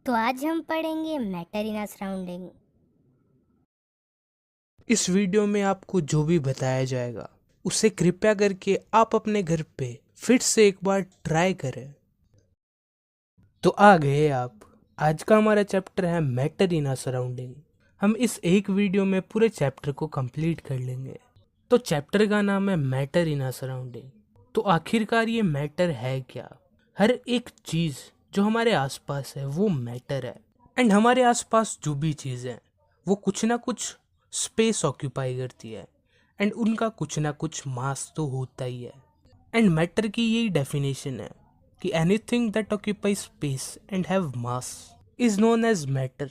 तो आज हम पढ़ेंगे मैटर इन आवर सराउंडिंग। इस वीडियो में आपको जो भी बताया जाएगा उसे कृपया करके आप अपने घर पे फिर से एक बार ट्राई करें। तो आ गए आप। आज का हमारा चैप्टर है मैटर इन आवर सराउंडिंग। हम इस एक वीडियो में पूरे चैप्टर को कंप्लीट कर लेंगे। तो चैप्टर का नाम है मैटर इन आवर सराउंडिंग। तो आखिरकार ये मैटर है क्या? हर एक चीज जो हमारे आसपास है वो मैटर है। एंड हमारे आसपास जो भी चीज है वो कुछ ना कुछ स्पेस ऑक्यूपाई करती है। एंड उनका कुछ ना कुछ मास तो होता ही है। एंड मैटर की यही डेफिनेशन है कि anything that occupy space and have mass is known as matter.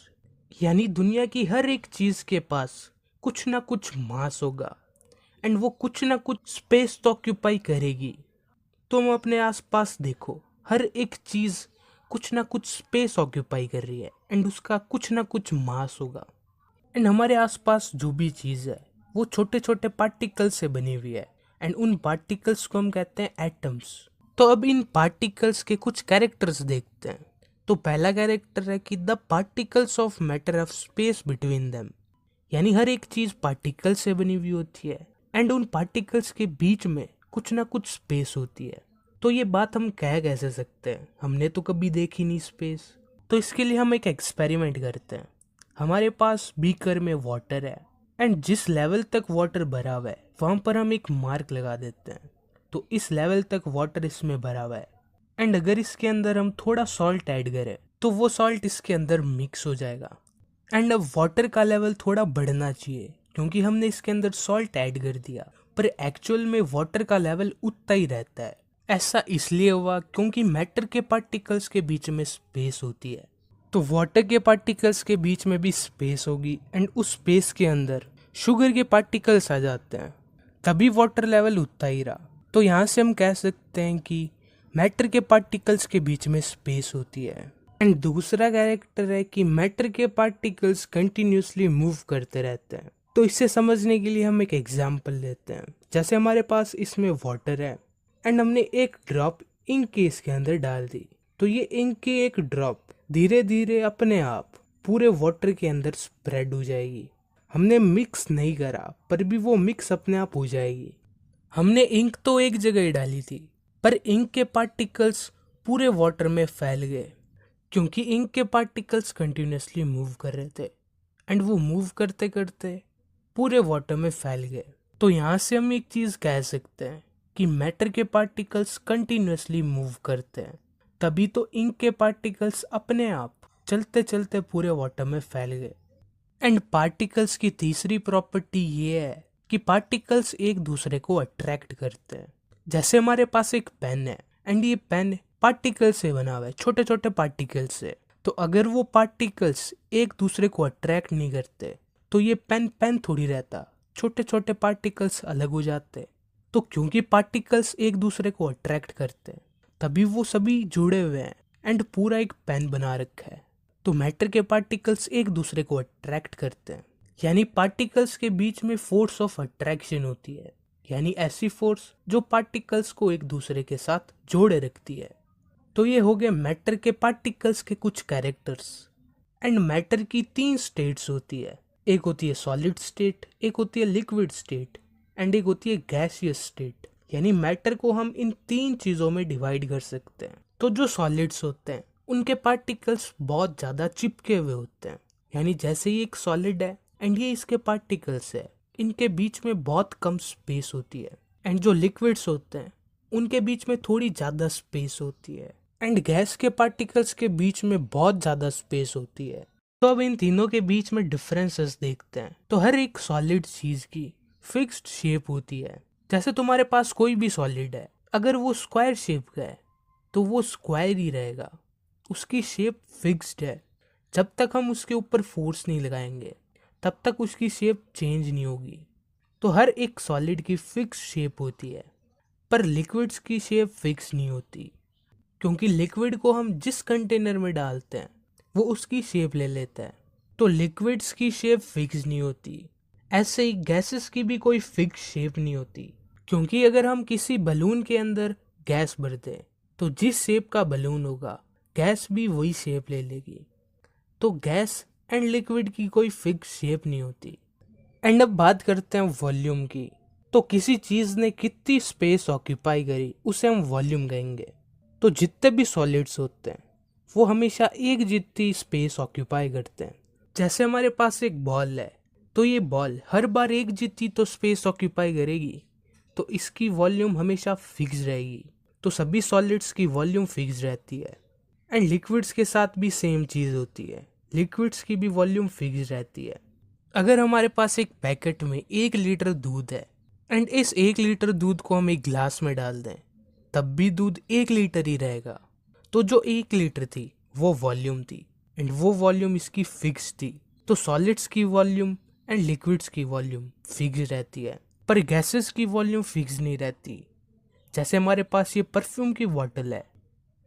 यानी दुनिया की हर एक चीज के पास कुछ ना कुछ मास होगा एंड वो कुछ ना कुछ स्पेस तो ऑक्यूपाई करेगी। तुम अपने आसपास देखो, हर एक चीज कुछ ना कुछ स्पेस ऑक्यूपाई कर रही है एंड उसका कुछ ना कुछ मास होगा। एंड हमारे आसपास जो भी चीज़ है वो छोटे छोटे पार्टिकल्स से बनी हुई है। एंड उन पार्टिकल्स को हम कहते हैं एटम्स। तो अब इन पार्टिकल्स के कुछ कैरेक्टर्स देखते हैं। तो पहला कैरेक्टर है कि the particles of matter of space between them. यानी हर एक चीज़ पार्टिकल से बनी हुई होती है एंड उन पार्टिकल्स के बीच में कुछ ना कुछ स्पेस होती है। तो ये बात हम कह कैसे सकते हैं? हमने तो कभी देखी नहीं स्पेस। तो इसके लिए हम एक एक्सपेरिमेंट करते हैं। हमारे पास बीकर में वाटर है एंड जिस लेवल तक वाटर भरा हुआ है वहां पर हम एक मार्क लगा देते हैं। तो इस लेवल तक वाटर इसमें भरा हुआ है एंड अगर इसके अंदर हम थोड़ा सॉल्ट ऐड करें तो वो सॉल्ट इसके अंदर मिक्स हो जाएगा। एंड अब वाटर का लेवल थोड़ा बढ़ना चाहिए क्योंकि हमने इसके अंदर सॉल्ट ऐड कर दिया, पर एक्चुअल में वाटर का लेवल उतना ही रहता है। ऐसा इसलिए हुआ क्योंकि मैटर के पार्टिकल्स के बीच में स्पेस होती है। तो वाटर के पार्टिकल्स के बीच में भी स्पेस होगी एंड उस स्पेस के अंदर शुगर के पार्टिकल्स आ जाते हैं, तभी वाटर लेवल उतना ही रहा। तो यहाँ से हम कह सकते हैं कि मैटर के पार्टिकल्स के बीच में स्पेस होती है। एंड दूसरा कैरेक्टर है कि मैटर के पार्टिकल्स कंटिन्यूसली मूव करते रहते हैं। तो इसे समझने के लिए हम एक एग्जाम्पल लेते हैं। जैसे हमारे पास इसमें वाटर है एंड हमने एक ड्रॉप इंक के इसके अंदर डाल दी। तो ये इंक की एक ड्रॉप धीरे धीरे अपने आप पूरे वाटर के अंदर स्प्रेड हो जाएगी। हमने मिक्स नहीं करा पर भी वो मिक्स अपने आप हो जाएगी। हमने इंक तो एक जगह ही डाली थी पर इंक के पार्टिकल्स पूरे वाटर में फैल गए क्योंकि इंक के पार्टिकल्स कंटिन्यूसली मूव कर रहे थे एंड वो मूव करते करते पूरे वाटर में फैल गए। तो यहाँ से हम एक चीज़ कह सकते हैं कि मैटर के पार्टिकल्स कंटिन्यूसली मूव करते हैं, तभी तो इंक के पार्टिकल्स अपने आप चलते चलते पूरे वाटर में फैल गए। एंड पार्टिकल्स की तीसरी प्रॉपर्टी ये है कि पार्टिकल्स एक दूसरे को अट्रैक्ट करते हैं। जैसे हमारे पास एक पेन है एंड ये पेन पार्टिकल से बना हुआ है, छोटे छोटे पार्टिकल्स से। तो अगर वो पार्टिकल्स एक दूसरे को अट्रैक्ट नहीं करते तो ये पेन पेन थोड़ी रहता, छोटे छोटे पार्टिकल्स अलग हो जाते। तो क्योंकि पार्टिकल्स एक दूसरे को अट्रैक्ट करते हैं तभी वो सभी जुड़े हुए हैं एंड पूरा एक पेन बना रखा है। तो मैटर के पार्टिकल्स एक दूसरे को अट्रैक्ट करते हैं, यानी पार्टिकल्स के बीच में फोर्स ऑफ अट्रैक्शन होती है। यानी ऐसी फोर्स जो पार्टिकल्स को एक दूसरे के साथ जोड़े रखती है। तो ये हो गए मैटर के पार्टिकल्स के कुछ कैरेक्टर्स। एंड मैटर की तीन स्टेट्स होती है। एक होती है सॉलिड स्टेट, एक होती है लिक्विड स्टेट एंड एक होती है गैसियस स्टेट। यानी मैटर को हम इन तीन चीज़ों में डिवाइड कर सकते हैं। तो जो सॉलिड्स होते हैं उनके पार्टिकल्स बहुत ज़्यादा चिपके हुए होते हैं। यानी जैसे ये एक सॉलिड है एंड ये इसके पार्टिकल्स है, इनके बीच में बहुत कम स्पेस होती है। एंड जो लिक्विड्स होते हैं उनके बीच में थोड़ी ज़्यादा स्पेस होती है एंड गैस के पार्टिकल्स के बीच में बहुत ज़्यादा स्पेस होती है। तो अब इन तीनों के बीच में डिफरेंसेस देखते हैं। तो हर एक सॉलिड चीज़ की फिक्स्ड शेप होती है। जैसे तुम्हारे पास कोई भी सॉलिड है, अगर वो स्क्वायर शेप का है तो वो स्क्वायर ही रहेगा, उसकी शेप फिक्स्ड है। जब तक हम उसके ऊपर फोर्स नहीं लगाएंगे तब तक उसकी शेप चेंज नहीं होगी। तो हर एक सॉलिड की फिक्स शेप होती है, पर लिक्विड्स की शेप फिक्स नहीं होती क्योंकि लिक्विड को हम जिस कंटेनर में डालते हैं वो उसकी शेप ले लेता है। तो लिक्विड्स की शेप फिक्स नहीं होती। ऐसे ही गैसेस की भी कोई फिक्स शेप नहीं होती क्योंकि अगर हम किसी बलून के अंदर गैस भर दें तो जिस शेप का बलून होगा गैस भी वही शेप ले लेगी। तो गैस एंड लिक्विड की कोई फिक्स शेप नहीं होती। एंड अब बात करते हैं वॉल्यूम की। तो किसी चीज ने कितनी स्पेस ऑक्यूपाई करी उसे हम वॉल्यूम कहेंगे। तो जितने भी सॉलिड्स होते हैं वो हमेशा एक जितनी स्पेस ऑक्यूपाई करते हैं। जैसे हमारे पास एक बॉल है, तो ये बॉल हर बार एक जितनी तो स्पेस ऑक्यूपाई करेगी, तो इसकी वॉल्यूम हमेशा फिक्स रहेगी। तो सभी सॉलिड्स की वॉल्यूम फिक्स रहती है। एंड लिक्विड्स के साथ भी सेम चीज़ होती है, लिक्विड्स की भी वॉल्यूम फिक्स रहती है। अगर हमारे पास एक पैकेट में 1 लीटर दूध है एंड इस 1 लीटर दूध को हम एक ग्लास में डाल दें, तब भी दूध 1 लीटर ही रहेगा। तो जो 1 लीटर थी वो वॉल्यूम थी एंड वो वॉल्यूम इसकी फिक्स थी। तो सॉलिड्स की वॉल्यूम एंड लिक्विड्स की वॉल्यूम फिक्स रहती है, पर गैसेस की वॉल्यूम फिक्स नहीं रहती। जैसे हमारे पास ये परफ्यूम की बॉटल है,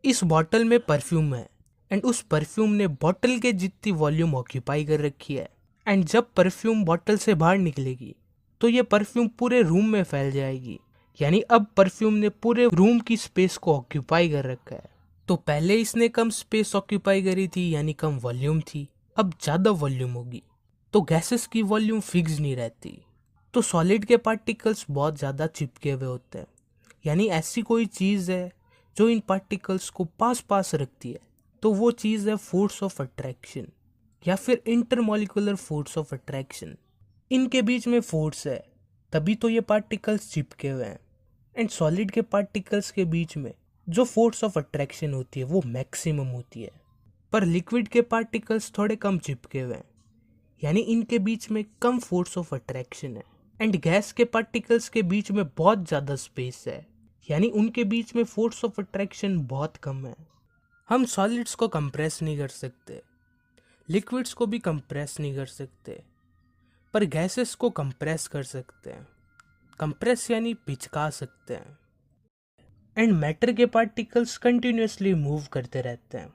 इस बॉटल में परफ्यूम है एंड उस परफ्यूम ने बॉटल के जितनी वॉल्यूम ऑक्यूपाई कर रखी है। एंड जब परफ्यूम बॉटल से बाहर निकलेगी तो ये परफ्यूम पूरे रूम में फैल जाएगी, यानी अब परफ्यूम ने पूरे रूम की स्पेस को ऑक्यूपाई कर रखा है। तो पहले इसने कम स्पेस ऑक्यूपाई करी थी, यानी कम वॉल्यूम थी, अब ज़्यादा वॉल्यूम होगी। तो गैसेस की वॉल्यूम फिक्स नहीं रहती। तो सॉलिड के पार्टिकल्स बहुत ज़्यादा चिपके हुए होते हैं, यानी ऐसी कोई चीज़ है जो इन पार्टिकल्स को पास पास रखती है, तो वो चीज़ है फोर्स ऑफ अट्रैक्शन या फिर इंटरमॉलिक्यूलर फोर्स ऑफ अट्रैक्शन। इनके बीच में फोर्स है, तभी तो ये पार्टिकल्स चिपके हुए हैं। एंड सॉलिड के पार्टिकल्स के बीच में जो फोर्स ऑफ अट्रैक्शन होती है वो मैक्सिमम होती है, पर लिक्विड के पार्टिकल्स थोड़े कम चिपके हुए हैं, यानी इनके बीच में कम फोर्स ऑफ अट्रैक्शन है। एंड गैस के पार्टिकल्स के बीच में बहुत ज़्यादा स्पेस है, यानी उनके बीच में फोर्स ऑफ अट्रैक्शन बहुत कम है। हम सॉलिड्स को कंप्रेस नहीं कर सकते, लिक्विड्स को भी कंप्रेस नहीं कर सकते, पर गैसेस को कंप्रेस कर सकते हैं। कंप्रेस यानी पिचका सकते हैं। एंड मैटर के पार्टिकल्स कंटिन्यूसली मूव करते रहते हैं।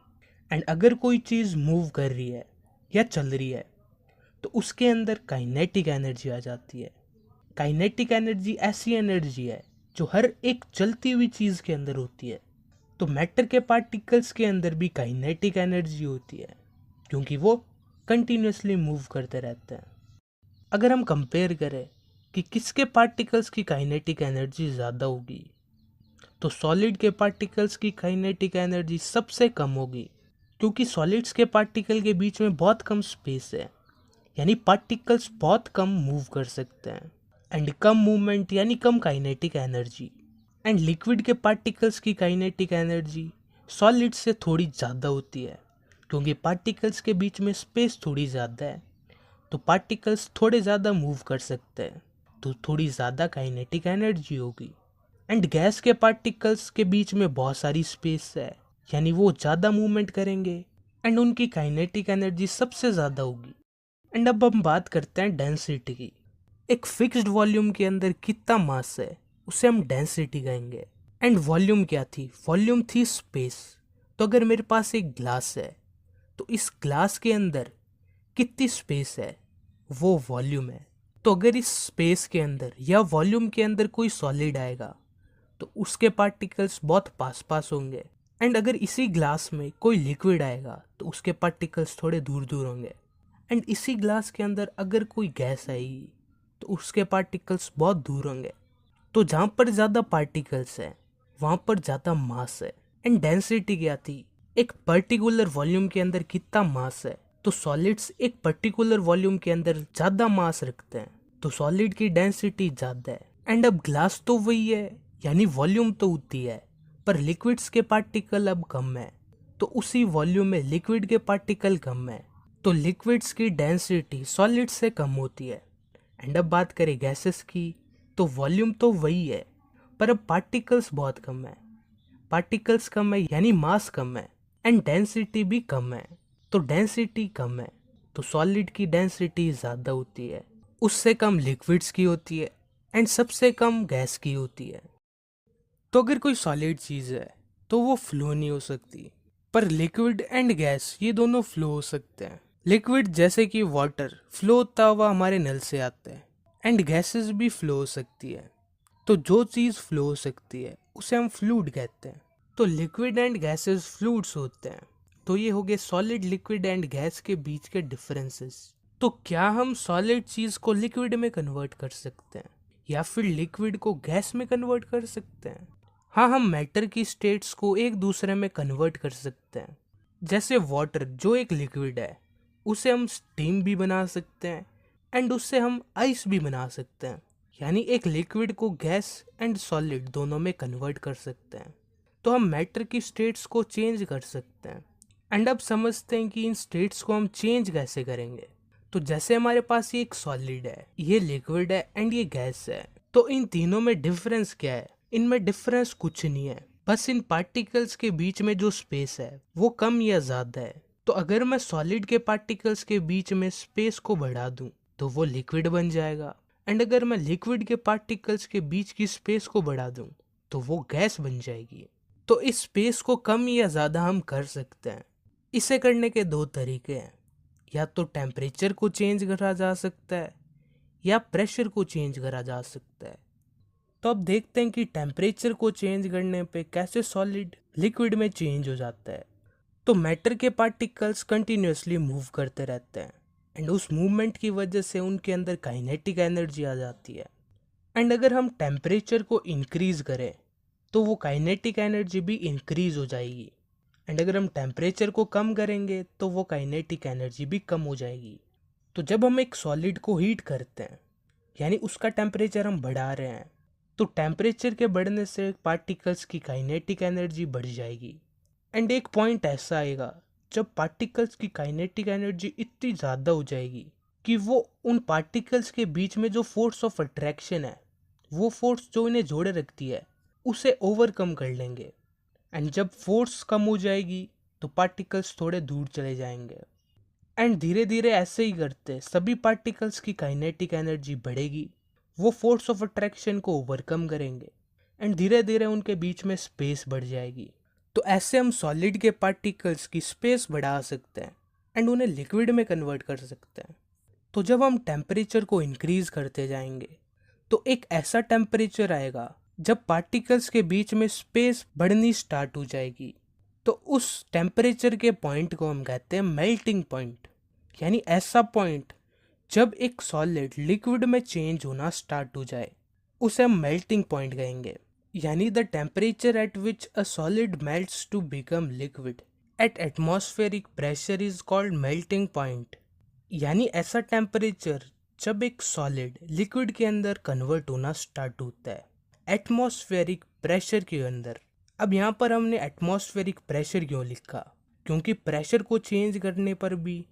एंड अगर कोई चीज़ मूव कर रही है या चल रही है तो उसके अंदर काइनेटिक एनर्जी आ जाती है। काइनेटिक एनर्जी ऐसी एनर्जी है जो हर एक चलती हुई चीज़ के अंदर होती है। तो मैटर के पार्टिकल्स के अंदर भी काइनेटिक एनर्जी होती है, क्योंकि वो कंटिन्यूसली मूव करते रहते हैं। अगर हम कंपेयर करें कि किसके पार्टिकल्स की काइनेटिक एनर्जी ज़्यादा होगी, तो सॉलिड के पार्टिकल्स की काइनेटिक एनर्जी सबसे कम होगी, क्योंकि सॉलिड्स के पार्टिकल के बीच में बहुत कम स्पेस है, यानी पार्टिकल्स बहुत कम मूव कर सकते हैं। एंड कम मूवमेंट यानी कम काइनेटिक एनर्जी। एंड लिक्विड के पार्टिकल्स की काइनेटिक एनर्जी सॉलिड से थोड़ी ज़्यादा होती है, क्योंकि पार्टिकल्स के बीच में स्पेस थोड़ी ज़्यादा है, तो पार्टिकल्स थोड़े ज़्यादा मूव कर सकते हैं, तो थोड़ी ज़्यादा काइनेटिक एनर्जी होगी। एंड गैस के पार्टिकल्स के बीच में बहुत सारी स्पेस है, यानी वो ज़्यादा मूवमेंट करेंगे एंड उनकी काइनेटिक एनर्जी सबसे ज़्यादा होगी। एंड अब हम बात करते हैं डेंसिटी की। एक फिक्स्ड वॉल्यूम के अंदर कितना मास है उसे हम डेंसिटी कहेंगे। एंड वॉल्यूम क्या थी? वॉल्यूम थी स्पेस। तो अगर मेरे पास एक ग्लास है तो इस ग्लास के अंदर कितनी स्पेस है वो वॉल्यूम है। तो अगर इस स्पेस के अंदर या वॉल्यूम के अंदर कोई सॉलिड आएगा तो उसके पार्टिकल्स बहुत पास पास होंगे। एंड अगर इसी ग्लास में कोई लिक्विड आएगा तो उसके पार्टिकल्स थोड़े दूर दूर होंगे। एंड इसी ग्लास के अंदर अगर कोई गैस आएगी तो उसके पार्टिकल्स बहुत दूर होंगे। तो जहाँ पर ज़्यादा पार्टिकल्स हैं वहाँ पर ज़्यादा मास है। एंड डेंसिटी क्या थी? एक पर्टिकुलर वॉल्यूम के अंदर कितना मास है, तो सॉलिड्स एक पर्टिकुलर वॉल्यूम के अंदर ज़्यादा मास रखते हैं, तो सॉलिड की डेंसिटी ज़्यादा है। एंड अब ग्लास तो वही है, यानी वॉल्यूम तो उतनी है, पर लिक्विड्स के पार्टिकल अब कम है, तो उसी वॉल्यूम में लिक्विड के पार्टिकल कम है, तो लिक्विड्स की डेंसिटी सॉलिड से कम होती है। एंड अब बात करें गैसेस की, तो वॉल्यूम तो वही है, पर अब पार्टिकल्स बहुत कम है। पार्टिकल्स कम है यानी मास कम है, एंड डेंसिटी भी कम है, तो डेंसिटी कम है, तो सॉलिड की डेंसिटी ज़्यादा होती है, उससे कम लिक्विड्स की होती है, एंड सबसे कम गैस की होती है। तो अगर कोई सॉलिड चीज़ है तो वो फ्लो नहीं हो सकती, पर लिक्विड एंड गैस ये दोनों फ्लो हो सकते हैं। लिक्विड जैसे कि वाटर फ्लो होता हुआ हमारे नल से आता है, एंड गैसेस भी फ्लो हो सकती है। तो जो चीज़ फ्लो हो सकती है उसे हम फ्लूइड कहते हैं। तो लिक्विड एंड गैसेस फ्लूइड्स होते हैं, तो ये हो गए सॉलिड, लिक्विड एंड गैस के बीच के डिफरेंसेस। तो क्या हम सॉलिड चीज को लिक्विड में कन्वर्ट कर सकते हैं या फिर लिक्विड को गैस में कन्वर्ट कर सकते हैं? हाँ, हम मैटर की स्टेट्स को एक दूसरे में कन्वर्ट कर सकते हैं। जैसे वाटर जो एक लिक्विड है, उसे हम स्टीम भी बना सकते हैं एंड उससे हम आइस भी बना सकते हैं। यानी एक लिक्विड को गैस एंड सॉलिड दोनों में कन्वर्ट कर सकते हैं। तो हम मैटर की स्टेट्स को चेंज कर सकते हैं। एंड अब समझते हैं कि इन स्टेट्स को हम चेंज कैसे करेंगे। तो जैसे हमारे पास ये एक सॉलिड है, ये लिक्विड है एंड ये गैस है, तो इन तीनों में डिफरेंस क्या है? इनमें डिफरेंस कुछ नहीं है, बस इन पार्टिकल्स के बीच में जो स्पेस है वो कम या ज्यादा है। तो अगर मैं सॉलिड के पार्टिकल्स के बीच में स्पेस को बढ़ा दूं तो वो लिक्विड बन जाएगा, एंड अगर मैं लिक्विड के पार्टिकल्स के बीच की स्पेस को बढ़ा दूं तो वो गैस बन जाएगी। तो इस स्पेस को कम या ज्यादा हम कर सकते हैं। इसे करने के दो तरीके हैं, या तो टेम्परेचर को चेंज करा जा सकता है या प्रेशर को चेंज करा जा सकता है। तो अब देखते हैं कि टेम्परेचर को चेंज करने पे कैसे सॉलिड लिक्विड में चेंज हो जाता है। तो मैटर के पार्टिकल्स कंटिन्यूअसली मूव करते रहते हैं एंड उस मूवमेंट की वजह से उनके अंदर काइनेटिक एनर्जी आ जाती है। एंड अगर हम टेम्परेचर को इंक्रीज करें तो वो काइनेटिक एनर्जी भी इंक्रीज हो जाएगी, एंड अगर हम टेम्परेचर को कम करेंगे तो वो काइनेटिक एनर्जी भी कम हो जाएगी। तो जब हम एक सॉलिड को हीट करते हैं, यानी उसका टेम्परेचर हम बढ़ा रहे हैं, तो टेम्परेचर के बढ़ने से पार्टिकल्स की काइनेटिक एनर्जी बढ़ जाएगी। एंड एक पॉइंट ऐसा आएगा जब पार्टिकल्स की काइनेटिक एनर्जी इतनी ज़्यादा हो जाएगी कि वो उन पार्टिकल्स के बीच में जो फोर्स ऑफ अट्रैक्शन है, वो फोर्स जो इन्हें जोड़े रखती है, उसे ओवरकम कर लेंगे। एंड जब फोर्स कम हो जाएगी तो पार्टिकल्स थोड़े दूर चले जाएंगे। एंड धीरे धीरे ऐसे ही करते सभी पार्टिकल्स की काइनेटिक एनर्जी बढ़ेगी, वो फोर्स ऑफ अट्रैक्शन को ओवरकम करेंगे एंड धीरे धीरे उनके बीच में स्पेस बढ़ जाएगी। तो ऐसे हम सॉलिड के पार्टिकल्स की स्पेस बढ़ा सकते हैं एंड उन्हें लिक्विड में कन्वर्ट कर सकते हैं। तो जब हम टेम्परेचर को इंक्रीज करते जाएंगे तो एक ऐसा टेम्परेचर आएगा जब पार्टिकल्स के बीच में स्पेस बढ़नी स्टार्ट हो जाएगी। तो उस टेम्परेचर के पॉइंट को हम कहते हैं मेल्टिंग पॉइंट। यानी ऐसा पॉइंट जब एक सॉलिड लिक्विड में चेंज होना स्टार्ट हो जाए, उसे हम मेल्टिंग पॉइंट कहेंगे। यानी the temperature at which a solid melts to become liquid at atmospheric pressure is called melting point. यानी ऐसा टेम्परेचर जब एक सॉलिड लिक्विड के अंदर कन्वर्ट होना स्टार्ट होता है एटमॉस्फेरिक प्रेशर के अंदर। अब यहाँ पर हमने एटमॉस्फेरिक प्रेशर क्यों लिखा? क्योंकि प्रेशर को चेंज करने पर भी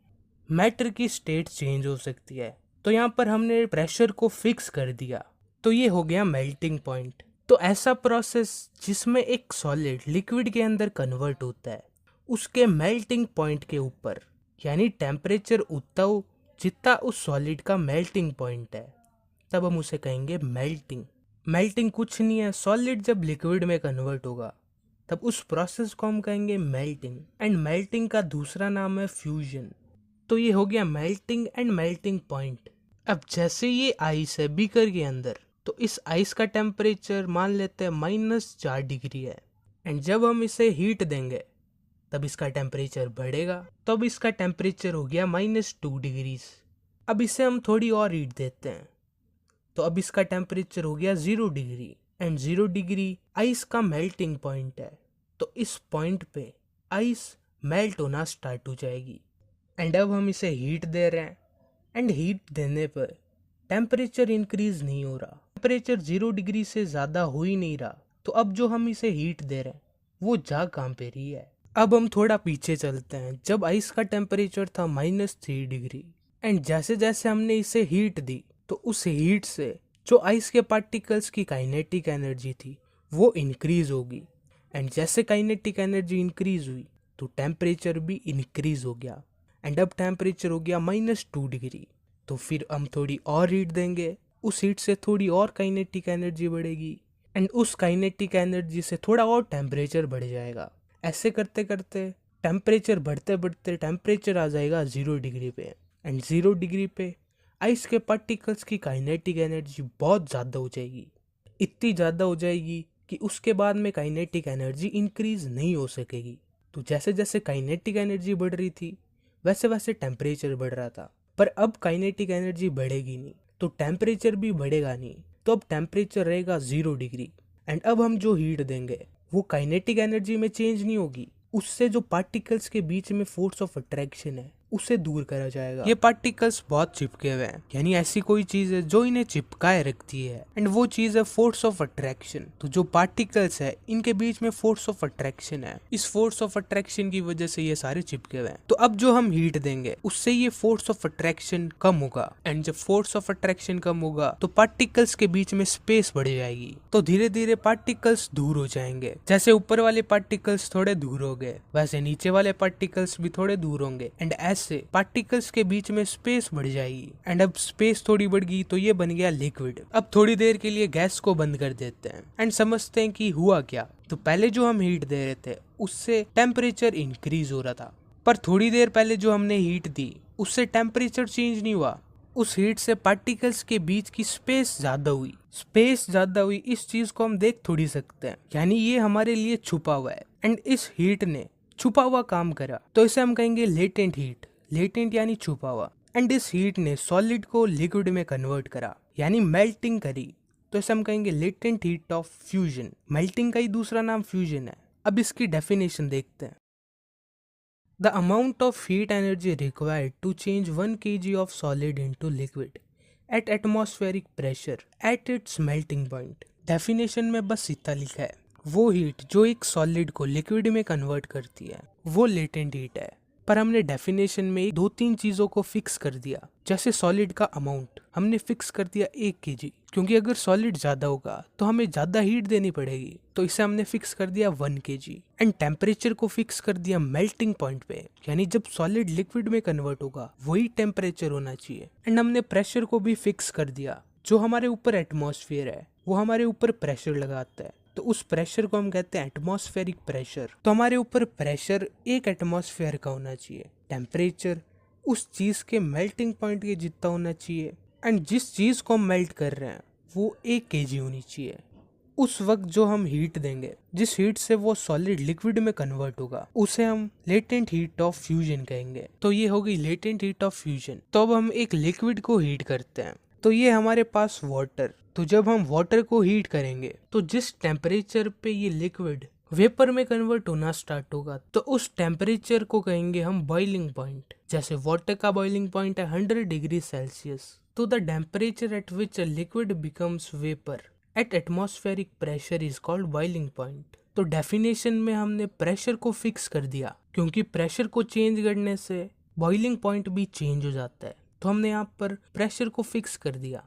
मैटर की स्टेट चेंज हो सकती है। तो यहाँ पर हमने प्रेशर को फिक्स कर दिया, तो ये हो गया मेल्टिंग पॉइंट। तो ऐसा प्रोसेस जिसमें एक सॉलिड लिक्विड के अंदर कन्वर्ट होता है, उसके मेल्टिंग पॉइंट के ऊपर, यानी टेम्परेचर उतना हो जितना उस सॉलिड का मेल्टिंग पॉइंट है, तब हम उसे कहेंगे मेल्टिंग। मेल्टिंग कुछ नहीं है, सॉलिड जब लिक्विड में कन्वर्ट होगा तब उस प्रोसेस को हम कहेंगे मेल्टिंग। एंड मेल्टिंग का दूसरा नाम है फ्यूजन। तो ये हो गया मेल्टिंग एंड मेल्टिंग पॉइंट। अब जैसे ये आइस है बीकर के अंदर, तो इस आइस का टेम्परेचर मान लेते हैं -4 डिग्री है, एंड जब हम इसे हीट देंगे तब इसका टेम्परेचर बढ़ेगा। तो अब इसका टेम्परेचर हो गया -2 डिग्री। अब इसे हम थोड़ी और हीट देते हैं, तो अब इसका टेम्परेचर हो गया 0 डिग्री, एंड 0 डिग्री आइस का मेल्टिंग पॉइंट है। तो इस पॉइंट पे आइस मेल्ट होना स्टार्ट हो जाएगी। एंड अब हम इसे हीट दे रहे हैं, एंड हीट देने पर टेम्परेचर इंक्रीज नहीं हो रहा, टेम्परेचर 0 डिग्री से ज़्यादा हो ही नहीं रहा। तो अब जो हम इसे हीट दे रहे हैं वो जा कहाँ पे रही है? अब हम थोड़ा पीछे चलते हैं, जब आइस का टेम्परेचर था -3 डिग्री, एंड जैसे जैसे हमने इसे हीट दी तो उस हीट से जो आइस के पार्टिकल्स की काइनेटिक एनर्जी थी वो इंक्रीज होगी। एंड जैसे काइनेटिक एनर्जी इंक्रीज हुई तो टेम्परेचर भी इंक्रीज हो गया, एंड अब टेम्परेचर हो गया -2 डिग्री। तो फिर हम थोड़ी और हीट देंगे, उस हीट से थोड़ी और काइनेटिक एनर्जी बढ़ेगी, एंड उस काइनेटिक एनर्जी से थोड़ा और टेम्परेचर बढ़ जाएगा। ऐसे करते करते टेम्परेचर बढ़ते बढ़ते टेम्परेचर आ जाएगा 0 डिग्री पे, एंड 0 डिग्री पे आइस के पार्टिकल्स की काइनेटिक एनर्जी बहुत ज़्यादा हो जाएगी, इतनी ज़्यादा हो जाएगी कि उसके बाद में काइनेटिक एनर्जी इंक्रीज नहीं हो सकेगी। तो जैसे जैसे काइनेटिक एनर्जी बढ़ रही थी वैसे वैसे टेम्परेचर बढ़ रहा था। पर अब काइनेटिक एनर्जी बढ़ेगी नहीं तो टेम्परेचर भी बढ़ेगा नहीं, तो अब टेम्परेचर रहेगा 0 डिग्री। एंड अब हम जो हीट देंगे वो काइनेटिक एनर्जी में चेंज नहीं होगी, उससे जो पार्टिकल्स के बीच में फोर्स ऑफ अट्रैक्शन है उसे दूर करा जाएगा। ये पार्टिकल्स बहुत चिपके हुए हैं, यानी ऐसी कोई चीज है जो इन्हें चिपकाए रखती है, एंड वो चीज है फोर्स ऑफ अट्रैक्शन। तो जो पार्टिकल्स है इनके बीच में फोर्स ऑफ अट्रैक्शन है, इस फोर्स ऑफ अट्रैक्शन की वजह से ये सारे चिपके हुए हैं। तो अब जो हम हीट देंगे उससे ये फोर्स ऑफ अट्रैक्शन कम होगा, एंड जब फोर्स ऑफ अट्रैक्शन कम होगा तो पार्टिकल्स के बीच में स्पेस बढ़ जाएगी। तो धीरे धीरे पार्टिकल्स दूर हो जाएंगे। जैसे ऊपर वाले पार्टिकल्स थोड़े दूर हो गए वैसे नीचे वाले पार्टिकल्स भी थोड़े दूर होंगे, एंड ऐसे पार्टिकल्स के बीच में स्पेस बढ़ जाएगी। एंड अब स्पेस थोड़ी बढ़ गई तो ये बन गया लिक्विड। अब थोड़ी देर के लिए गैस को बंद कर देते हैं एंड समझते हैं कि हुआ क्या। तो पहले जो हम हीट दे रहे थे उससे टेम्परेचर इंक्रीज हो रहा था, पर थोड़ी देर पहले जो हमने हीट दी उससे टेम्परेचर चेंज नहीं हुआ। उस हीट से पार्टिकल्स के बीच की स्पेस ज्यादा हुई। स्पेस ज्यादा हुई इस चीज को हम देख थोड़ी सकते हैं, यानी ये हमारे लिए छुपा हुआ है, एंड इस हीट ने छुपा हुआ काम करा। तो इसे हम कहेंगे लेटेंट हीट। लेटेंट यानी छुपा हुआ। एंड इस हीट ने सॉलिड को लिक्विड में कन्वर्ट करा, यानी मेल्टिंग करी। तो इसे हम कहेंगे latent heat of fusion. Melting का ही दूसरा नाम फ्यूजन है। अब इसकी डेफिनेशन देखते हैं। The amount of heat energy required to change 1 kg of solid into liquid at atmospheric pressure at its melting point। Definition में बस इतना लिखा है, वो हीट जो एक सॉलिड को लिक्विड में कन्वर्ट करती है वो लेटेंट हीट है। पर हमने डेफिनेशन में 2-3 चीजों को फिक्स कर दिया। जैसे सॉलिड का अमाउंट हमने फिक्स कर दिया 1 kg, क्योंकि अगर सॉलिड ज्यादा होगा तो हमें ज्यादा हीट देनी पड़ेगी, तो इसे हमने फिक्स कर दिया 1 kg। एंड टेम्परेचर को फिक्स कर दिया मेल्टिंग पॉइंट पे, यानी जब सॉलिड लिक्विड में कन्वर्ट होगा वही टेम्परेचर होना चाहिए। एंड हमने प्रेशर को भी फिक्स कर दिया। जो हमारे ऊपर एटमॉस्फेयर है वो हमारे ऊपर प्रेशर लगाता है, तो उस प्रेशर को हम कहते हैं एटमॉस्फेरिक प्रेशर। तो हमारे ऊपर प्रेशर 1 एटमॉस्फेयर का होना चाहिए। टेम्परेचर उस चीज के मेल्टिंग पॉइंट के जितना होना चाहिए, एंड जिस चीज को हम मेल्ट कर रहे हैं वो 1 kg होनी चाहिए। उस वक्त जो हम हीट देंगे, जिस हीट से वो सॉलिड लिक्विड में कन्वर्ट होगा, उसे हम लेटेंट हीट ऑफ फ्यूजन कहेंगे। तो ये हो गई लेटेंट हीट ऑफ फ्यूजन। तो अब हम एक लिक्विड को हीट करते हैं, तो ये हमारे पास वाटर। तो जब हम वाटर को हीट करेंगे तो जिस टेम्परेचर पे ये लिक्विड वेपर में कन्वर्ट होना स्टार्ट होगा तो उस टेम्परेचर को कहेंगे हम बॉइलिंग पॉइंट। जैसे वाटर का बॉइलिंग पॉइंट है 100 डिग्री सेल्सियस, तो the temperature at which a liquid becomes vapour at atmospheric pressure is called boiling point. तो डेफिनेशन में हमने प्रेशर को फिक्स कर दिया, क्योंकि प्रेशर को चेंज करने से बॉइलिंग पॉइंट भी चेंज हो जाता है, तो हमने यहाँ पर प्रेशर को फिक्स कर दिया।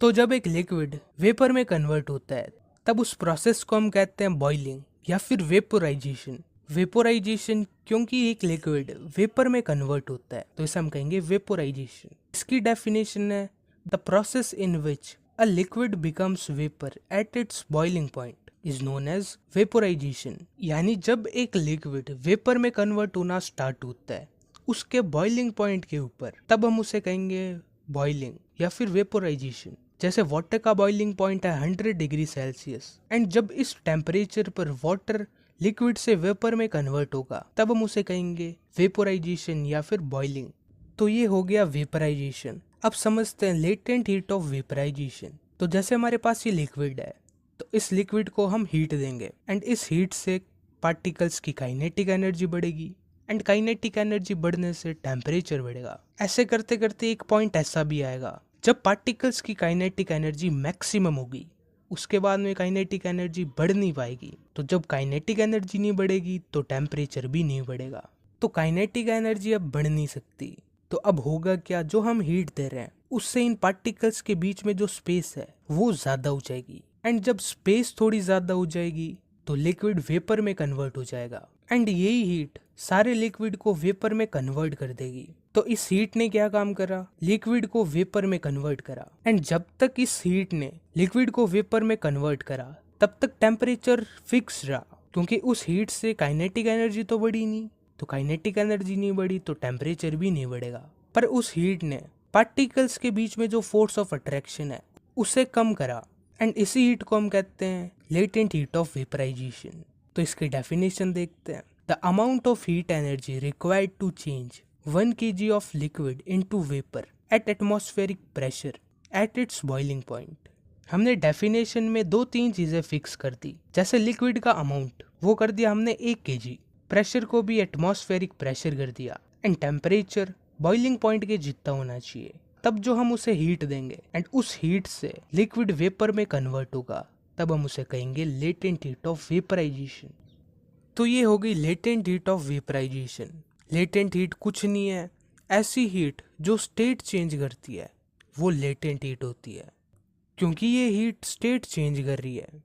तो जब एक लिक्विड वेपर में कन्वर्ट होता है तब उस प्रोसेस को हम कहते हैं बॉइलिंग या फिर वेपोराइजेशन। वेपोराइजेशन क्योंकि एक लिक्विड वेपर में कन्वर्ट होता है तो इसे हम कहेंगे वेपोराइजेशन। इसकी डेफिनेशन है the process in which a liquid becomes vapour at its boiling point is known as vaporisation. यानी जब एक लिक्विड वेपर में कन्वर्ट होना स्टार्ट होता है उसके बॉइलिंग पॉइंट के ऊपर, तब हम उसे कहेंगे बॉइलिंग या फिर वेपोराइजेशन। जैसे वाटर का बॉइलिंग पॉइंट है 100 डिग्री सेल्सियस, एंड जब इस टेम्परेचर पर वाटर लिक्विड से वेपर में कन्वर्ट होगा तब हम उसे कहेंगे वेपोराइजेशन या फिर बॉइलिंग। तो ये हो गया वेपराइजेशन। अब समझते हैं लेटेंट हीट ऑफ वेपराइजेशन। तो जैसे हमारे पास ये लिक्विड है तो इस लिक्विड को हम हीट देंगे, एंड इस हीट से पार्टिकल्स की काइनेटिक एनर्जी बढ़ेगी, एंड काइनेटिक एनर्जी बढ़ने से टेम्परेचर बढ़ेगा। ऐसे करते करते एक पॉइंट ऐसा भी आएगा जब पार्टिकल्स की काइनेटिक एनर्जी मैक्सिमम होगी, उसके बाद में काइनेटिक एनर्जी बढ़ नहीं पाएगी। तो जब काइनेटिक एनर्जी नहीं बढ़ेगी तो टेम्परेचर भी नहीं बढ़ेगा। तो काइनेटिक एनर्जी अब बढ़ नहीं सकती। तो अब होगा क्या, जो हम हीट दे रहे हैं उससे इन पार्टिकल्स के बीच में जो स्पेस है वो ज्यादा हो जाएगी, एंड जब स्पेस थोड़ी ज्यादा हो जाएगी तो लिक्विड वेपर में कन्वर्ट हो जाएगा, एंड यही हीट सारे लिक्विड को वेपर में कन्वर्ट कर देगी। तो इस हीट ने क्या काम करा, लिक्विड को वेपर में कन्वर्ट करा, एंड जब तक इस हीट ने लिक्विड को वेपर में कन्वर्ट करा तब तक टेम्परेचर फिक्स रहा, क्योंकि उस हीट से काइनेटिक एनर्जी तो बढ़ी नहीं। तो काइनेटिक एनर्जी नहीं बढ़ी तो टेम्परेचर भी नहीं बढ़ेगा। पर उस हीट ने पार्टिकल्स के बीच में जो फोर्स ऑफ अट्रैक्शन है उसे कम करा, एंड इसी हीट को हम कहते हैं लेटेंट हीट ऑफ वेपराइजेशन। तो इसकी डेफिनेशन देखते हैं। The amount of heat energy required to change 1 kg of liquid into vapour at atmospheric pressure at its boiling point. हमने डेफिनेशन में 2-3 चीजें फिक्स कर दी, जैसे लिक्विड का अमाउंट वो कर दिया हमने 1 kg, प्रेशर को भी एटमॉस्फेरिक प्रेशर कर दिया, एंड टेम्परेचर बॉइलिंग पॉइंट के जितना होना चाहिए। तब जो हम उसे हीट देंगे एंड उस हीट से लिक्विड वेपर में कन्वर्ट होगा, तब हम उसे कहेंगे लेटेंट हीट ऑफ वेपराइजेशन। तो ये हो गई latent heat of vaporisation. Latent heat कुछ नहीं है, ऐसी हीट जो स्टेट चेंज करती है वो लेटेंट हीट होती है। क्योंकि ये हीट स्टेट चेंज कर रही है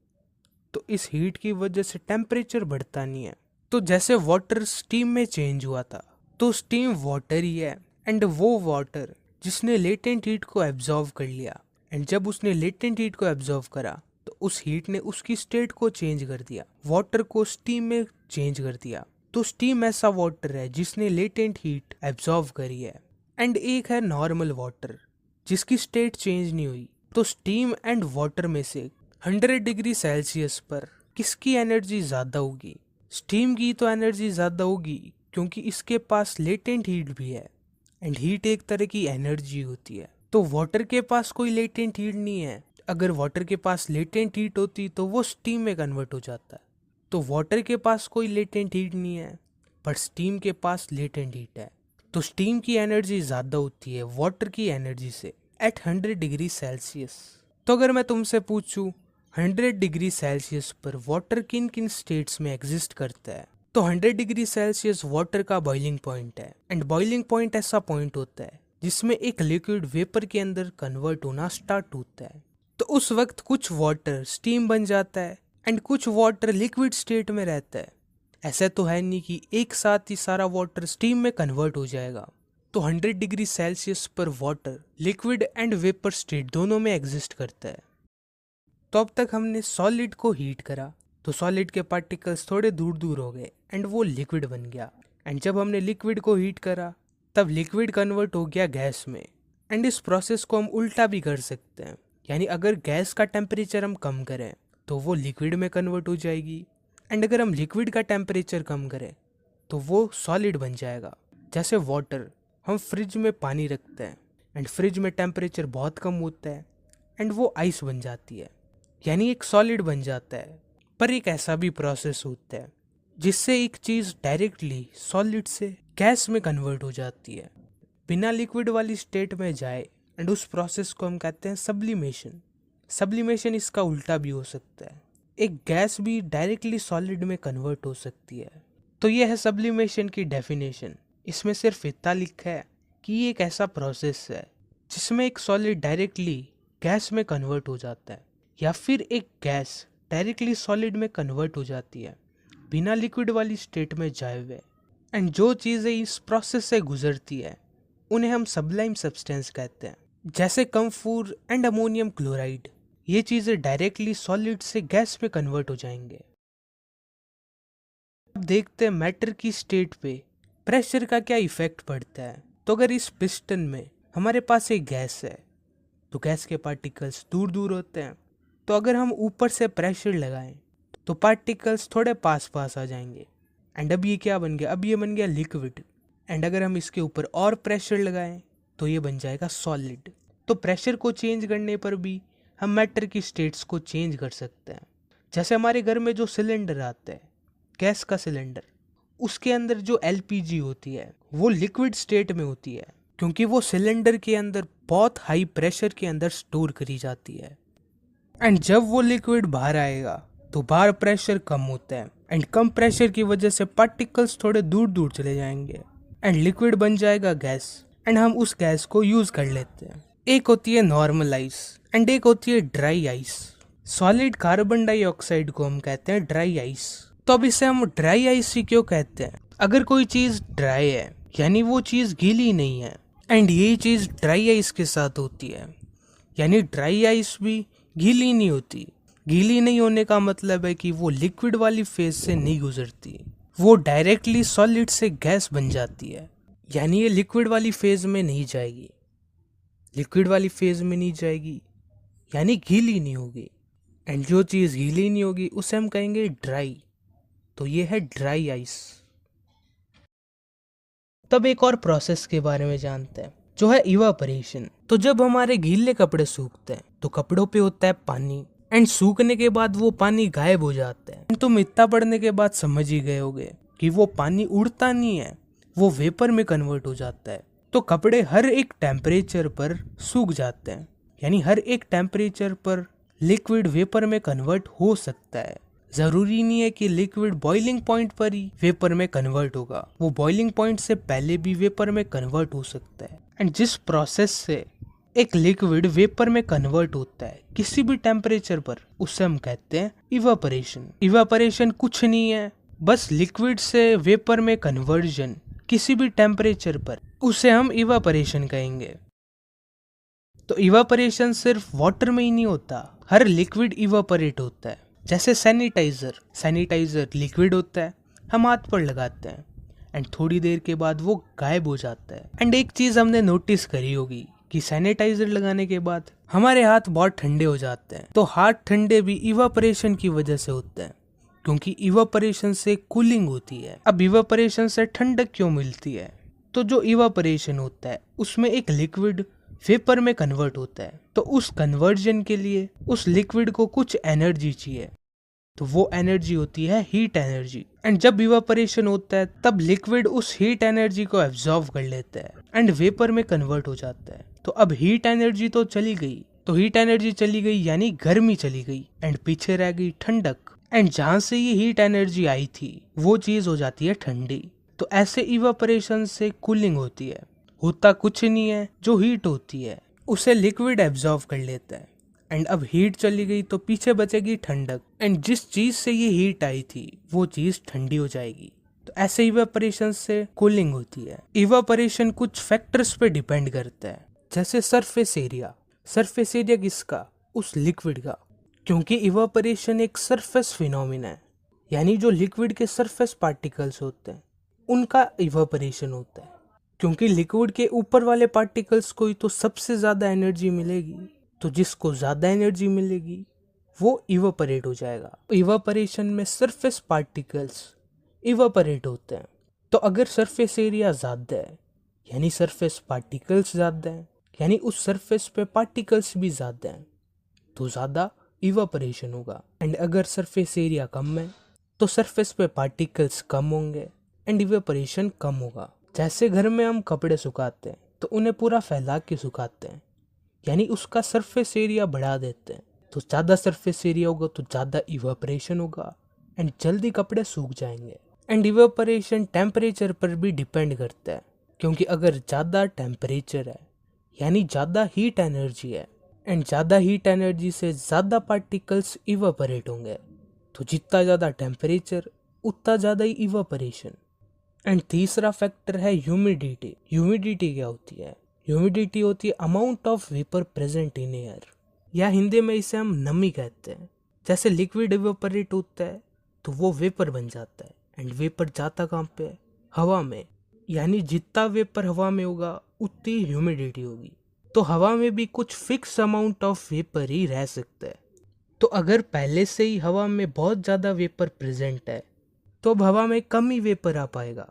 तो इस हीट की वजह से टेम्परेचर बढ़ता नहीं है। तो जैसे वाटर स्टीम में चेंज हुआ था, तो स्टीम वाटर ही है, एंड वो वाटर जिसने लेटेंट हीट को एब्जॉर्व कर लिया, एंड जब उसने लेटेंट हीट को एब्जॉर्व करा तो उस हीट ने उसकी स्टेट को चेंज कर दिया, वाटर को स्टीम में चेंज कर दिया। तो स्टीम ऐसा वाटर है जिसने लेटेंट हीट एब्जॉर्व करी है, एंड एक है नॉर्मल वाटर जिसकी स्टेट चेंज नहीं हुई। तो स्टीम एंड वाटर में से 100 डिग्री सेल्सियस पर किसकी एनर्जी ज्यादा होगी? स्टीम की तो एनर्जी ज्यादा होगी क्योंकि इसके पास लेटेंट हीट भी है, एंड हीट एक तरह की एनर्जी होती है। तो वाटर के पास कोई लेटेंट हीट नहीं है। अगर वाटर के पास लेटेंट हीट होती तो वो स्टीम में कन्वर्ट हो जाता है। तो वाटर के पास कोई लेटेंट हीट नहीं है, पर स्टीम के पास लेटेंट हीट है। तो स्टीम की एनर्जी ज्यादा होती है वाटर की एनर्जी से एट 100 डिग्री सेल्सियस। तो अगर मैं तुमसे पूछूं 100 डिग्री सेल्सियस पर वाटर किन किन स्टेट्स में एग्जिस्ट करता है, तो 100 डिग्री सेल्सियस वाटर का बॉइलिंग पॉइंट है, एंड बॉइलिंग पॉइंट ऐसा पॉइंट होता है जिसमें एक लिक्विड वेपर के अंदर कन्वर्ट होना स्टार्ट होता है। तो उस वक्त कुछ वाटर स्टीम बन जाता है एंड कुछ वाटर लिक्विड स्टेट में रहता है। ऐसा तो है नहीं कि एक साथ ही सारा वाटर स्टीम में कन्वर्ट हो जाएगा। तो 100 डिग्री सेल्सियस पर water liquid and vapour state दोनों में एग्जिस्ट करता है। तो अब तक हमने सॉलिड को हीट करा, तो सॉलिड के पार्टिकल्स थोड़े दूर दूर हो गए एंड वो लिक्विड बन गया। एंड जब हमने लिक्विड को हीट करा तब लिक्विड कन्वर्ट हो गया गैस में। एंड इस प्रोसेस को हम उल्टा भी कर सकते हैं, यानी अगर गैस का टेम्परेचर हम कम करें तो वो लिक्विड में कन्वर्ट हो जाएगी, एंड अगर हम लिक्विड का टेम्परेचर कम करें तो वो सॉलिड बन जाएगा। जैसे वाटर, हम फ्रिज में पानी रखते हैं एंड फ्रिज में टेम्परेचर बहुत कम होता है एंड वो आइस बन जाती है, यानी एक सॉलिड बन जाता है। पर एक ऐसा भी प्रोसेस होता है जिससे एक चीज़ डायरेक्टली सॉलिड से गैस में कन्वर्ट हो जाती है, बिना लिक्विड वाली स्टेट में जाए, एंड उस प्रोसेस को हम कहते हैं सब्लिमेशन। सब्लिमेशन इसका उल्टा भी हो सकता है, एक गैस भी डायरेक्टली सॉलिड में कन्वर्ट हो सकती है। तो ये है सब्लिमेशन की डेफिनेशन। इसमें सिर्फ इतना लिखा है कि ये एक ऐसा प्रोसेस है जिसमें एक सॉलिड डायरेक्टली गैस में कन्वर्ट हो जाता है, या फिर एक गैस डायरेक्टली सॉलिड में कन्वर्ट हो जाती है बिना लिक्विड वाली स्टेट में जाए हुए। एंड जो चीज़ें इस प्रोसेस से गुजरती है उन्हें हम सबलाइम सब्सटेंस कहते हैं, जैसे कम्फूर एंड अमोनियम क्लोराइड। ये चीज़ें डायरेक्टली सॉलिड से गैस में कन्वर्ट हो जाएंगे। अब देखते हैं मैटर की स्टेट पे प्रेशर का क्या इफेक्ट पड़ता है। तो अगर इस पिस्टन में हमारे पास एक गैस है तो गैस के पार्टिकल्स दूर दूर होते हैं, तो अगर हम ऊपर से प्रेशर लगाएं तो पार्टिकल्स थोड़े पास पास आ जाएंगे, एंड अब ये क्या बन गया? अब ये बन गया लिक्विड। एंड अगर हम इसके ऊपर और प्रेशर लगाएं तो ये बन जाएगा सॉलिड। तो प्रेशर को चेंज करने पर भी हम मैटर की स्टेट्स को चेंज कर सकते हैं। जैसे हमारे घर में जो सिलेंडर आता है, गैस का सिलेंडर, उसके अंदर जो एलपीजी होती है वो लिक्विड स्टेट में होती है, क्योंकि वो सिलेंडर के अंदर बहुत हाई प्रेशर के अंदर स्टोर करी जाती है। एंड जब वो लिक्विड बाहर आएगा तो बाहर प्रेशर कम होता है, एंड कम प्रेशर की वजह से पार्टिकल्स थोड़े दूर दूर चले जाएंगे एंड लिक्विड बन जाएगा गैस, एंड हम उस गैस को यूज कर लेते हैं। एक होती है नॉर्मल आइस एंड एक होती है dry ice. Solid carbon dioxide को हम कहते हैं ड्राई आइस। तो अब इसे हम ड्राई आइस ही क्यों कहते हैं? अगर कोई चीज ड्राई है यानी वो चीज गीली नहीं है, एंड यही चीज ड्राई आइस के साथ होती है, यानी ड्राई आइस भी गीली नहीं होती। गीली नहीं होने का मतलब है कि वो लिक्विड वाली फेज से नहीं गुजरती, वो डायरेक्टली सॉलिड से गैस बन जाती है, यानी ये लिक्विड वाली फेज में नहीं जाएगी। लिक्विड वाली फेज में नहीं जाएगी यानी गीली नहीं होगी, एंड जो चीज़ गीली नहीं होगी उसे हम कहेंगे ड्राई। तो ये है ड्राई आइस। तब एक और प्रोसेस के बारे में जानते हैं जो है इवापोरेशन। तो जब हमारे गीले कपड़े सूखते हैं तो कपड़ों पे होता है पानी, एंड सूखने के बाद वो पानी गायब हो जाता है। तुम इतना पढ़ने के बाद समझ ही गए होगे कि वो पानी उड़ता नहीं है, वो वेपर में कन्वर्ट हो जाता है। तो कपड़े हर एक टेम्परेचर पर सूख जाते हैं, यानी हर एक टेम्परेचर पर लिक्विड वेपर में कन्वर्ट हो सकता है। जरूरी नहीं है कि लिक्विड बॉइलिंग पॉइंट पर ही वेपर में कन्वर्ट होगा, वो बॉइलिंग पॉइंट से पहले भी वेपर में कन्वर्ट हो सकता है। एंड जिस प्रोसेस से एक लिक्विड वेपर में कन्वर्ट होता है किसी भी टेम्परेचर पर, उससे हम कहते हैं इवापोरेशन। इवापोरेशन कुछ नहीं है, बस लिक्विड से वेपर में कन्वर्जन किसी भी टेम्परेचर पर, उसे हम इवापोरेशन कहेंगे। तो इवापोरेशन सिर्फ वाटर में ही नहीं होता, हर लिक्विड इवापोरेट होता है। जैसे सैनिटाइजर लिक्विड होता है, हम हाथ पर लगाते हैं एंड थोड़ी देर के बाद वो गायब हो जाता है। एंड एक चीज हमने नोटिस करी होगी कि सैनिटाइजर लगाने के बाद हमारे हाथ बहुत ठंडे हो जाते हैं। तो हाथ ठंडे भी इवापोरेशन की वजह से होते हैं, क्योंकि इवापोरेशन से कूलिंग होती है। अब इवापोरेशन से ठंडक क्यों मिलती है? तो जो इवापोरेशन होता है उसमें एक लिक्विड वेपर में कन्वर्ट होता है, तो उस कन्वर्जन के लिए उस लिक्विड को कुछ एनर्जी चाहिए, तो वो एनर्जी होती है हीट एनर्जी। एंड जब इवापोरेशन होता है तब लिक्विड उस हीट एनर्जी को एब्जॉर्व कर लेता है एंड वेपर में कन्वर्ट हो जाता है। तो अब हीट एनर्जी तो चली गई, तो हीट एनर्जी चली गई यानी गर्मी चली गई, एंड पीछे रह गई ठंडक। एंड जहां से ये हीट एनर्जी आई थी वो चीज हो जाती है ठंडी। तो ऐसे इवापोरेशन से कूलिंग होती है। होता कुछ नहीं है, जो हीट होती है उसे लिक्विड एब्जॉर्व कर लेता है। एंड अब हीट चली गई तो पीछे बचेगी ठंडक, एंड जिस चीज से ये हीट आई थी वो चीज ठंडी हो जाएगी। तो ऐसे इवापोरेशन से कूलिंग होती है। इवापोरेशन कुछ फैक्टर्स पे डिपेंड करता है, जैसे सरफेस एरिया किसका? उस लिक्विड का, क्योंकि इवापोरेशन एक सरफेस फिनोमिना है, यानी जो लिक्विड के सरफेस पार्टिकल्स होते हैं उनका इवापोरेशन होता है। क्योंकि लिक्विड के ऊपर वाले पार्टिकल्स को ही तो सबसे ज्यादा एनर्जी मिलेगी, तो जिसको ज्यादा एनर्जी मिलेगी वो इवापोरेट हो जाएगा। इवापोरेशन में सरफेस पार्टिकल्स इवापोरेट होते हैं। तो अगर सरफेस एरिया ज्यादा है यानी सरफेस पार्टिकल्स ज्यादा हैं, यानी उस सरफेस पे पार्टिकल्स भी ज्यादा हैं, तो ज्यादा इवापोरेशन होगा। एंड अगर सरफेस एरिया कम है तो सरफेस पे पार्टिकल्स कम होंगे एंड इवेपोरेशन कम होगा। जैसे घर में हम कपड़े सुखाते हैं तो उन्हें पूरा फैला के सुखाते हैं, यानी उसका सरफेस एरिया बढ़ा देते हैं। तो ज़्यादा सरफेस एरिया होगा तो ज़्यादा इवेपोरेशन होगा एंड जल्दी कपड़े सूख जाएंगे। एंड इवेपोरेशन टेम्परेचर पर भी डिपेंड करता है, क्योंकि अगर ज़्यादा टेम्परेचर है यानी ज़्यादा हीट एनर्जी है, एंड ज़्यादा हीट एनर्जी से ज़्यादा पार्टिकल्स इवेपोरेट होंगे। तो जितना ज़्यादा टेम्परेचर उतना ज़्यादा ही इवेपोरेशन। एंड तीसरा फैक्टर है ह्यूमिडिटी। ह्यूमिडिटी क्या होती है? ह्यूमिडिटी होती है amount of vapour present in air, या हिंदी में इसे हम नमी कहते हैं। जैसे लिक्विड इवेपोरेट होता है तो वो वेपर बन जाता है, एंड वेपर जाता कहाँ पे है? हवा में, यानी जितना वेपर हवा में होगा उतनी ह्यूमिडिटी होगी। तो हवा में भी कुछ फिक्स अमाउंट ऑफ वेपर ही रह सकता है। तो अगर पहले से ही हवा में बहुत ज़्यादा वेपर प्रेजेंट है तो अब हवा में कम ही वेपर आ पाएगा,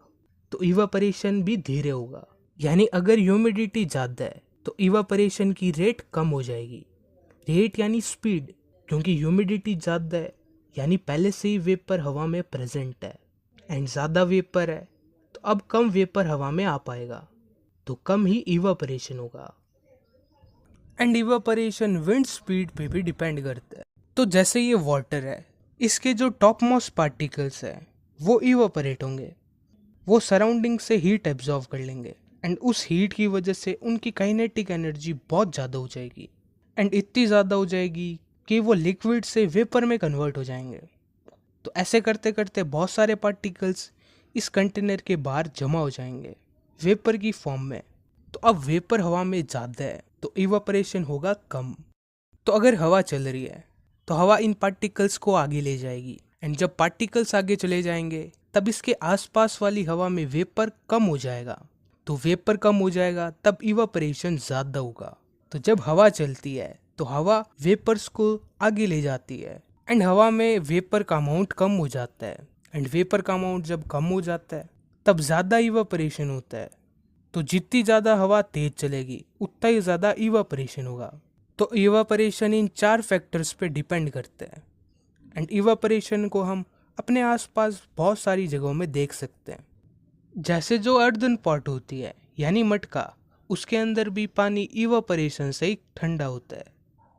तो इवापोरेशन भी धीरे होगा। यानी अगर ह्यूमिडिटी ज़्यादा है तो इवापोरेशन की रेट कम हो जाएगी। रेट यानी स्पीड, क्योंकि ह्यूमिडिटी ज़्यादा है यानी पहले से ही वेपर हवा में प्रेजेंट है, एंड ज़्यादा वेपर है तो अब कम वेपर हवा में आ पाएगा, तो कम ही इवापोरेशन होगा। एंड इवापोरेशन विंड स्पीड पे भी डिपेंड करता है। तो जैसे ये वाटर है, इसके जो टॉप मोस्ट पार्टिकल्स है वो इवापोरेट होंगे, वो सराउंडिंग से हीट एब्जॉर्व कर लेंगे, एंड उस हीट की वजह से उनकी काइनेटिक एनर्जी बहुत ज़्यादा हो जाएगी, एंड इतनी ज़्यादा हो जाएगी कि वो लिक्विड से वेपर में कन्वर्ट हो जाएंगे। तो ऐसे करते करते बहुत सारे पार्टिकल्स इस कंटेनर के बाहर जमा हो जाएंगे वेपर की फॉर्म में। तो अब वेपर हवा में ज़्यादा है तो इवापोरेशन होगा कम। तो अगर हवा चल रही है तो हवा इन पार्टिकल्स को आगे ले जाएगी, एंड जब पार्टिकल्स आगे चले जाएंगे तब इसके आसपास वाली हवा में वेपर कम हो जाएगा। तो वेपर कम हो जाएगा तब इवापोरेशन ज़्यादा होगा। तो जब हवा चलती है तो हवा वेपर्स को आगे ले जाती है, एंड हवा में वेपर का अमाउंट कम हो जाता है, एंड वेपर का अमाउंट जब कम हो जाता है तब ज़्यादा इवापोरेशन होता है। तो जितनी ज़्यादा हवा तेज चलेगी उतना ही ज़्यादा इवापोरेशन होगा। तो इवापोरेशन इन 4 फैक्टर्स पे डिपेंड करते हैं। एंड इवापोरेशन को हम अपने आसपास बहुत सारी जगहों में देख सकते हैं। जैसे जो अर्दन पॉट होती है यानी मटका, उसके अंदर भी पानी इवापोरेशन से ही ठंडा होता है।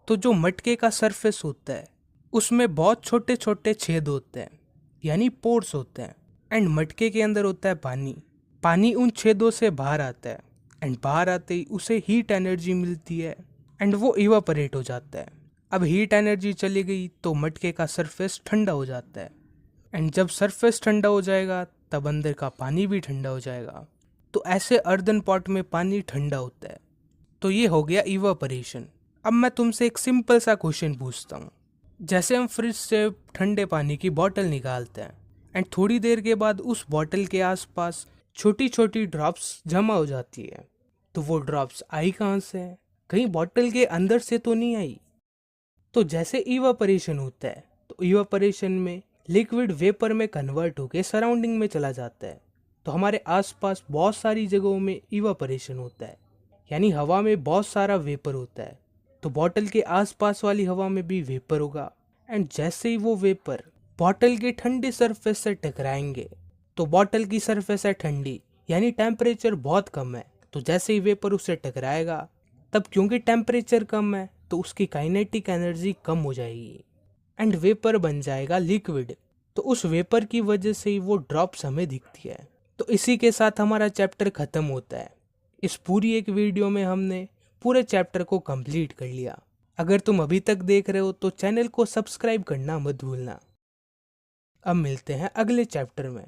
तो जो मटके का सरफेस होता है उसमें बहुत छोटे छोटे छेद होते हैं यानी पोर्स होते हैं। एंड मटके के अंदर होता है पानी। पानी उन छेदों से बाहर आता है एंड बाहर आते ही उसे हीट एनर्जी मिलती है एंड वो इवापोरेट हो जाता है। अब हीट एनर्जी चली गई तो मटके का सरफेस ठंडा हो जाता है। एंड जब सरफेस ठंडा हो जाएगा तब अंदर का पानी भी ठंडा हो जाएगा। तो ऐसे अर्दन पॉट में पानी ठंडा होता है। तो ये हो गया इवापोरेशन। अब मैं तुमसे एक सिंपल सा क्वेश्चन पूछता हूँ। जैसे हम फ्रिज से ठंडे पानी की बोतल निकालते हैं एंड थोड़ी देर के बाद उस बोतल के आसपास छोटी छोटी ड्रॉप्स जमा हो जाती है, तो वो ड्रॉप्स आई कहाँ से है? कहीं बोतल के अंदर से तो नहीं आई। तो जैसे इवापोरेशन होता है तो इवापोरेशन में लिक्विड वेपर में कन्वर्ट होके सराउंडिंग में चला जाता है। तो हमारे आसपास बहुत सारी जगहों में इवापोरेशन होता है यानी हवा में बहुत सारा वेपर होता है। तो बॉटल के आसपास वाली हवा में भी वेपर होगा। एंड जैसे ही वो वेपर बॉटल के ठंडे सरफेस से टकराएंगे तो बॉटल की सरफेस है ठंडी यानी टेम्परेचर बहुत कम है। तो जैसे ही वेपर उससे टकराएगा तब क्योंकि टेम्परेचर कम है तो उसकी काइनेटिक एनर्जी कम हो जाएगी एंड वेपर बन जाएगा लिक्विड। तो उस वेपर की वजह से ही वो ड्रॉप्स हमें दिखती है। तो इसी के साथ हमारा चैप्टर खत्म होता है। इस पूरी एक वीडियो में हमने पूरे चैप्टर को कंप्लीट कर लिया। अगर तुम अभी तक देख रहे हो तो चैनल को सब्सक्राइब करना मत भूलना। अब मिलते हैं अगले चैप्टर में।